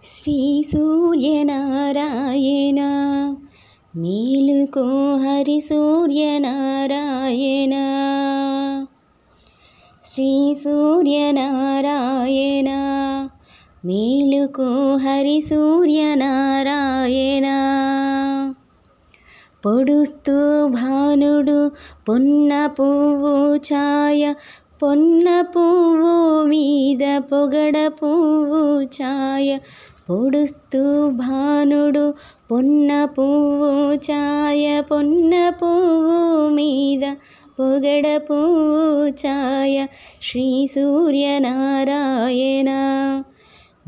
శ్రీ సూర్యనారాయణ మేలుకో హరి సూర్యనారాయణ. శ్రీ సూర్యనారాయణ మేలుకో హరి సూర్యనారాయణ. పొడుస్తూ భానుడు పొన్న పువ్వు ఛాయ, పొన్న పువ్వు మీద పొగడ పువ్వు ఛాయ. పొడుస్తూ భానుడు పొన్న పువ్వు ఛాయ, పొన్న పువ్వు మీద పొగడ పువ్వు ఛాయ. శ్రీ సూర్యనారాయణ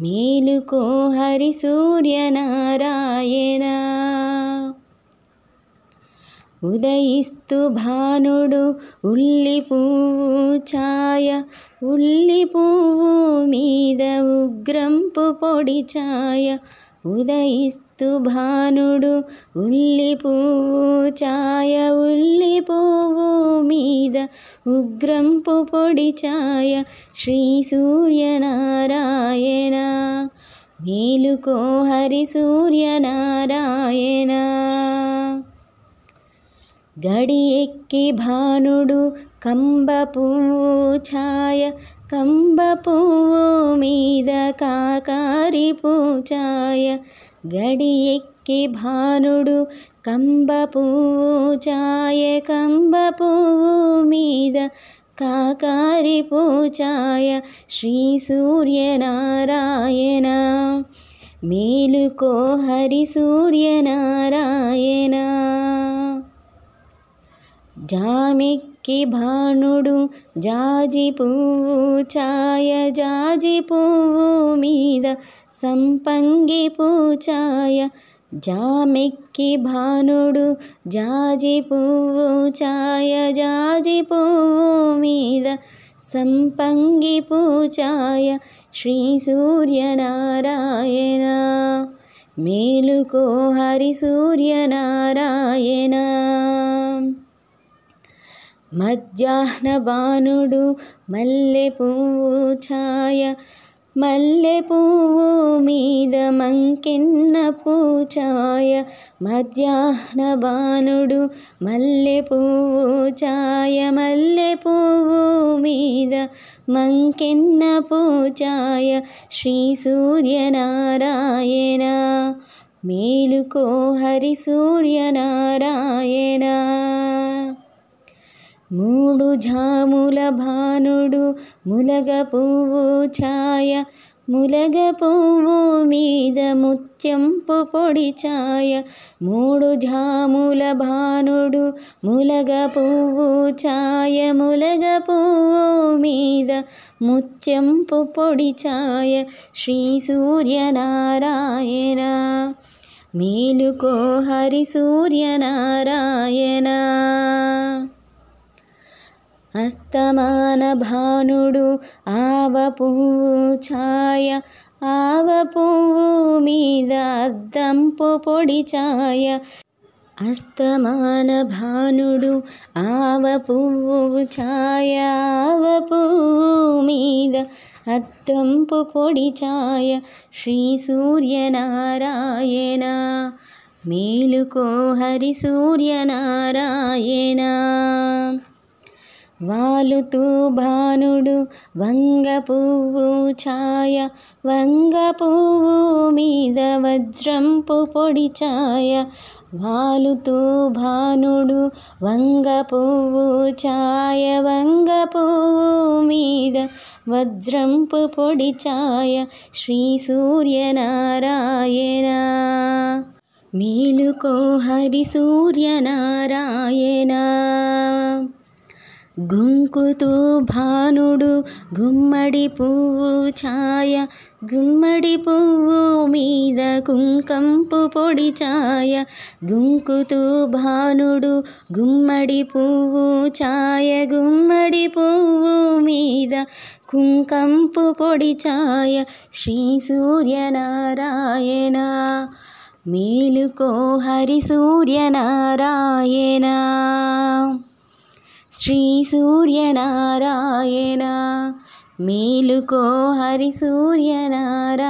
మేలుకో హరి సూర్యనారాయణ. ఉదయిస్తూ భానుడు ఉల్లి పువ్వు ఛాయ, ఉల్లి పువ్వు మీద ఉగ్రంపు పొడి ఛాయ. ఉదయిస్తూ భానుడు ఉల్లి పువ్వు ఛాయ, ఉల్లి పువ్వు మీద ఉగ్రంపు పొడి ఛాయ. శ్రీ సూర్యనారాయణ మేలుకో హరి సూర్యనారాయణ. గడి ఎక్కి భానుడు కంబ పువ్వు ఛాయ, కంబ పువ్వు మీద కాకారి పూఛాయ. గడి ఎక్కి భానుడు కంబ పువ్వు ఛాయ, కంబ పువ్వు మీద కాకారి పూఛాయ. శ్రీ సూర్యనారాయణ మేలుకో హరి సూర్యనారాయణ. జామెక్కి భానుడు జాజి పువ్వు ఛాయ, జాజి పువ్వు మీద సంపంగి పూఛాయ. జామెక్కి భానుడు జాజి పువ్వు ఛాయ, జాజి పువ్వు మీద సంపంగి పూఛాయ. శ్రీ సూర్యనారాయణ మేలుకో హరి సూర్యనారాయణ. మధ్యాహ్న భానుడు మల్లె పువ్వు ఛాయ, మల్లె పువ్వు మీద మంకెన్న పూఛాయ. మధ్యాహ్న భానుడు మల్లె పువ్వు ఛాయ, మల్లె పువ్వు మీద మంకెన్న పూఛాయ. శ్రీ సూర్యనారాయణ మేలుకో హరి సూర్యనారాయణ. మూడు జాముల భానుడు ములగ పువ్వు ఛాయ, ములగ పువ్వు మీద ముత్యంపు పొడి ఛాయ. మూడు జాముల భానుడు ములగ పువ్వు ఛాయ, ములగ పువ్వు మీద ముత్యంపు పొడి ఛాయ. శ్రీ సూర్యనారాయణ మేలుకో హరి సూర్యనారాయణ. అస్తమాన భానుడు ఆవ పువ్వు ఛాయ, ఆవ పువ్వు మీద అద్దంపు పొడి ఛాయ. అస్తమాన భానుడు ఆవ పువ్వు ఛాయ, ఆవ పువ్వు మీద అద్దంపు పొడి ఛాయ. శ్రీ సూర్యనారాయణ మేలుకో హరి సూర్యనారాయణ. వాలుతూ భానుడు వంగ పువ్వు ఛాయ, వంగ పువ్వు మీద వజ్రంపు పొడి ఛాయ. వాలుతూ భానుడు వంగ పువ్వు ఛాయ, వంగ పువ్వు మీద వజ్రంపు పొడి ఛాయ. శ్రీ సూర్యనారాయణ మేలుకో హరి సూర్యనారాయణ. గుంకుతూ భానుడు గుమ్మడి పువ్వు ఛాయ, గుమ్మడి పువ్వు మీద కుంకంపు పొడి ఛాయ. గుంకుతూ భానుడు గుమ్మడి పువ్వు ఛాయ, గుమ్మడి పువ్వు మీద కుంకంపు పొడి ఛాయ. శ్రీ సూర్యనారాయణ మేలుకో హరి సూర్యనారాయణ. శ్రీ సూర్యనారాయణ మేలుకో హరి సూర్యనారాయణ.